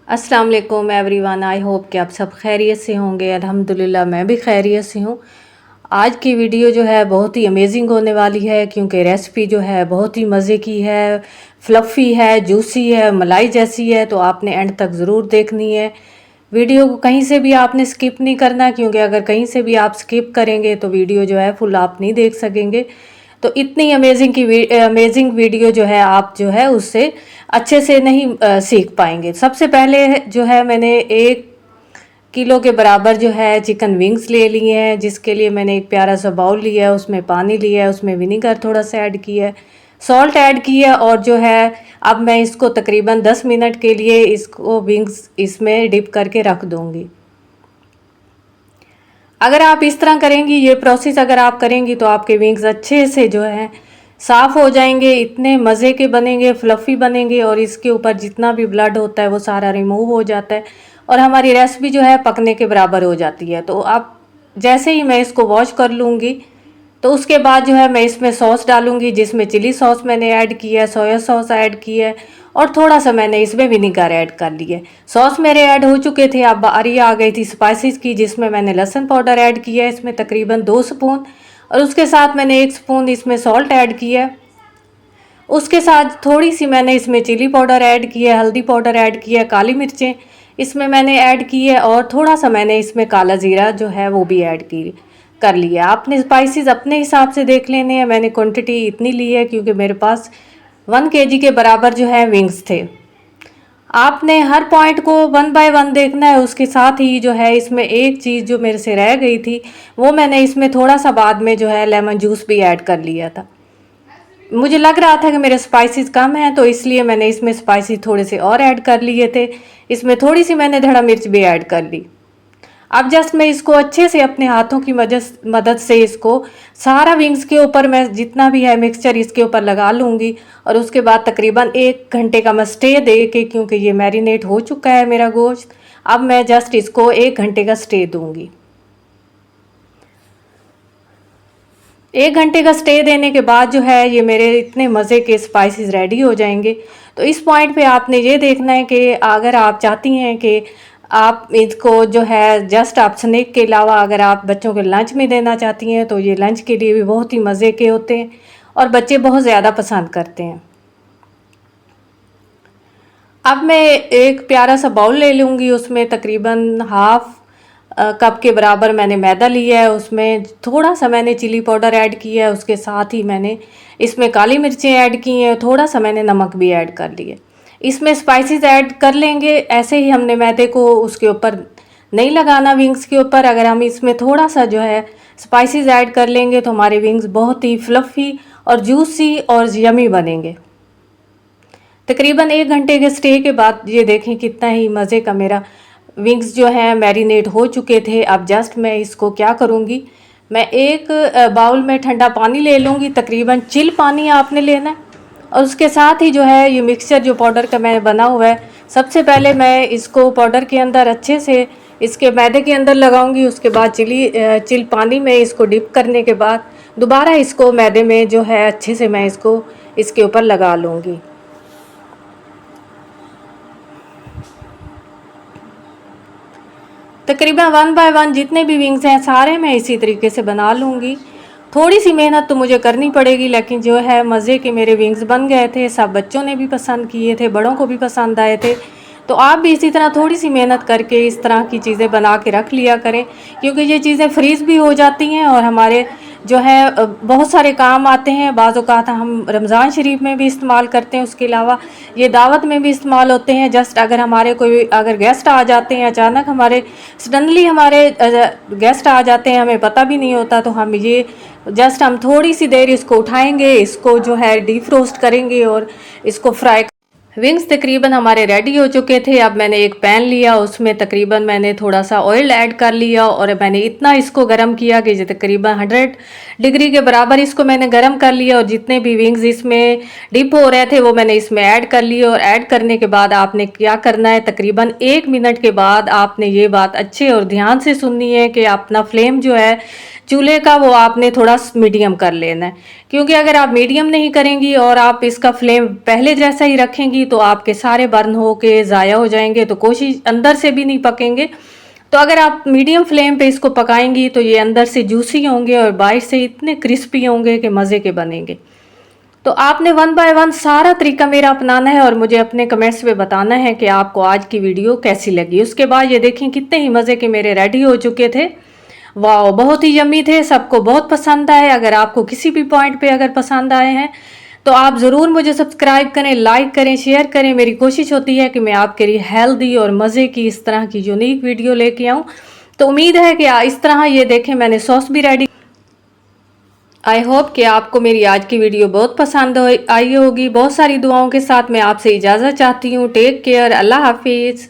अस्सलाम वालेकुम everyone. I hope कि आप सब खैरियत से होंगे। अल्हम्दुलिल्लाह मैं भी खैरियत से हूँ। आज की वीडियो जो है बहुत ही अमेजिंग होने वाली है क्योंकि रेसिपी जो है बहुत ही मज़े की है, फ्लफ़ी है, जूसी है, मलाई जैसी है। तो आपने एंड तक ज़रूर देखनी है। वीडियो को कहीं से भी आपने स्किप नहीं करना क्योंकि अगर कहीं से भी आप स्किप करेंगे तो वीडियो जो है फुल आप नहीं देख सकेंगे। तो इतनी अमेजिंग वीडियो जो है आप जो है उससे अच्छे से नहीं सीख पाएंगे। सबसे पहले जो है मैंने 1 किलो के बराबर जो है चिकन विंग्स ले लिए हैं, जिसके लिए मैंने एक प्यारा सा बाउल लिया है, उसमें पानी लिया है, उसमें विनीगर थोड़ा सा ऐड किया है, सॉल्ट ऐड किया और जो है अब मैं इसको तकरीबन 10 मिनट के लिए इसको विंग्स इसमें डिप करके रख दूंगी। अगर आप इस तरह करेंगी, ये प्रोसेस अगर आप करेंगी तो आपके विंग्स अच्छे से जो है साफ़ हो जाएंगे, इतने मज़े के बनेंगे, फ्लफ़ी बनेंगे और इसके ऊपर जितना भी ब्लड होता है वो सारा रिमूव हो जाता है और हमारी रेसिपी जो है पकने के बराबर हो जाती है। तो आप जैसे ही मैं इसको वॉश कर लूँगी तो उसके बाद जो है मैं इसमें सॉस डालूँगी, जिसमें चिली सॉस मैंने ऐड की है, सोया सॉस ऐड की है और थोड़ा सा मैंने इसमें विनीगर ऐड कर लिया है। सॉस मेरे ऐड हो चुके थे। अब बारी आ गई थी स्पाइसेस की, जिसमें मैंने लहसुन पाउडर ऐड किया है इसमें तकरीबन 2 स्पून और उसके साथ मैंने 1 स्पून इसमें सॉल्ट ऐड किया है। उसके साथ थोड़ी सी मैंने इसमें चिली पाउडर ऐड किया है, हल्दी पाउडर ऐड किया है, काली मिर्चें इसमें मैंने ऐड की है और थोड़ा सा मैंने इसमें काला ज़ीरा जो है वो भी ऐड की कर लिया। आपने स्पाइसेस अपने हिसाब से देख लेने हैं। मैंने क्वांटिटी इतनी ली है क्योंकि मेरे पास 1 kg के बराबर जो है विंग्स थे। आपने हर पॉइंट को 1 बाय 1 देखना है। उसके साथ ही जो है इसमें एक चीज़ जो मेरे से रह गई थी वो मैंने इसमें थोड़ा सा बाद में जो है लेमन जूस भी ऐड कर लिया था। मुझे लग रहा था कि मेरे स्पाइसेस कम हैं तो इसलिए मैंने इसमें स्पाइसेस थोड़े से और ऐड कर लिए थे। इसमें थोड़ी सी मैंने धड़ा मिर्च भी ऐड कर ली। अब जस्ट मैं इसको अच्छे से अपने हाथों की मदद से इसको सारा विंग्स के ऊपर मैं जितना भी है मिक्सचर इसके ऊपर लगा लूँगी और उसके बाद तकरीबन 1 घंटे का मैं स्टे दे के, क्योंकि ये मैरिनेट हो चुका है मेरा गोश्त, अब मैं जस्ट इसको 1 घंटे का स्टे दूँगी। 1 घंटे का स्टे देने के बाद जो है ये मेरे इतने मज़े के स्पाइसेस रेडी हो जाएंगे। तो इस पॉइंट पे आपने ये देखना है कि अगर आप चाहती हैं कि आप इसको जो है जस्ट आप स्नैक के अलावा अगर आप बच्चों को लंच में देना चाहती हैं तो ये लंच के लिए भी बहुत ही मज़े के होते हैं और बच्चे बहुत ज़्यादा पसंद करते हैं। अब मैं एक प्यारा सा बाउल ले लूँगी, उसमें तकरीबन हाफ कप के बराबर मैंने मैदा लिया है, उसमें थोड़ा सा मैंने चिली पाउडर ऐड किया है, उसके साथ ही मैंने इसमें काली मिर्चें ऐड की हैं, थोड़ा सा मैंने नमक भी ऐड कर लिया। इसमें स्पाइसेस ऐड कर लेंगे, ऐसे ही हमने मैदे को उसके ऊपर नहीं लगाना विंग्स के ऊपर। अगर हम इसमें थोड़ा सा जो है स्पाइसेस ऐड कर लेंगे तो हमारे विंग्स बहुत ही फ्लफ़ी और जूसी और यमी बनेंगे। तकरीबन 1 घंटे के स्टे के बाद ये देखें कितना ही मज़े का मेरा विंग्स जो हैं मैरिनेट हो चुके थे। अब जस्ट मैं इसको क्या करूँगी, मैं एक बाउल में ठंडा पानी ले लूँगी, तकरीबन चिल पानी आपने लेना है और उसके साथ ही जो है ये मिक्सचर जो पाउडर का मैंने बना हुआ है, सबसे पहले मैं इसको पाउडर के अंदर अच्छे से इसके मैदे के अंदर लगाऊंगी। उसके बाद चिल पानी में इसको डिप करने के बाद दोबारा इसको मैदे में जो है अच्छे से मैं इसको इसके ऊपर लगा लूँगी। तकरीबन 1 बाय 1 जितने भी विंग्स हैं सारे मैं इसी तरीके से बना लूँगी। थोड़ी सी मेहनत तो मुझे करनी पड़ेगी, लेकिन जो है मज़े के मेरे विंग्स बन गए थे। सब बच्चों ने भी पसंद किए थे, बड़ों को भी पसंद आए थे। तो आप भी इसी तरह थोड़ी सी मेहनत करके इस तरह की चीज़ें बना के रख लिया करें, क्योंकि ये चीज़ें फ्रीज़ भी हो जाती हैं और हमारे जो है बहुत सारे काम आते हैं। बाज़ औक़ात हम रमज़ान शरीफ में भी इस्तेमाल करते हैं, उसके अलावा ये दावत में भी इस्तेमाल होते हैं। जस्ट अगर हमारे कोई अगर गेस्ट आ जाते हैं, अचानक हमारे सडनली हमारे गेस्ट आ जाते हैं, हमें पता भी नहीं होता, तो हम ये जस्ट हम थोड़ी सी देर इसको उठाएंगे, इसको जो है डीप रोस्ट करेंगे और इसको फ्राई। विंग्स तकरीबन हमारे रेडी हो चुके थे। अब मैंने एक पैन लिया, उसमें तकरीबन मैंने थोड़ा सा ऑयल ऐड कर लिया और मैंने इतना इसको गर्म किया कि तकरीबन 100 डिग्री के बराबर इसको मैंने गर्म कर लिया और जितने भी विंग्स इसमें डिप हो रहे थे वो मैंने इसमें ऐड कर लिए। और ऐड करने के बाद आपने क्या करना है, तकरीबन 1 मिनट के बाद आपने ये बात अच्छे और ध्यान से सुननी है कि अपना फ्लेम जो है चूल्हे का वो आपने थोड़ा मीडियम कर लेना है, क्योंकि अगर आप मीडियम नहीं करेंगी और आप इसका फ्लेम पहले जैसा ही रखेंगी तो आपके सारे बर्न हो के ज़ाया हो जाएंगे, तो कोशिश अंदर से भी नहीं पकेंगे। तो अगर आप मीडियम फ्लेम पे इसको पकाएंगी तो ये अंदर से जूसी होंगे और बाहर से इतने क्रिस्पी होंगे कि मज़े के बनेंगे। तो आपने 1 बाय 1 सारा तरीका मेरा अपनाना है और मुझे अपने कमेंट्स में बताना है कि आपको आज की वीडियो कैसी लगी। उसके बाद ये देखें कितने ही मज़े के मेरे रेडी हो चुके थे। वाह, बहुत ही यम्मी थे, सबको बहुत पसंद आए। अगर आपको किसी भी पॉइंट पे अगर पसंद आए हैं तो आप ज़रूर मुझे सब्सक्राइब करें, लाइक करें, शेयर करें। मेरी कोशिश होती है कि मैं आपके लिए हेल्दी और मज़े की इस तरह की यूनिक वीडियो लेके आऊँ। तो उम्मीद है कि इस तरह ये देखें मैंने सॉस भी रेडी। आई होप कि आपको मेरी आज की वीडियो बहुत पसंद आई होगी। बहुत सारी दुआओं के साथ मैं आपसे इजाज़त चाहती हूँ। टेक केयर, अल्लाह हाफिज़।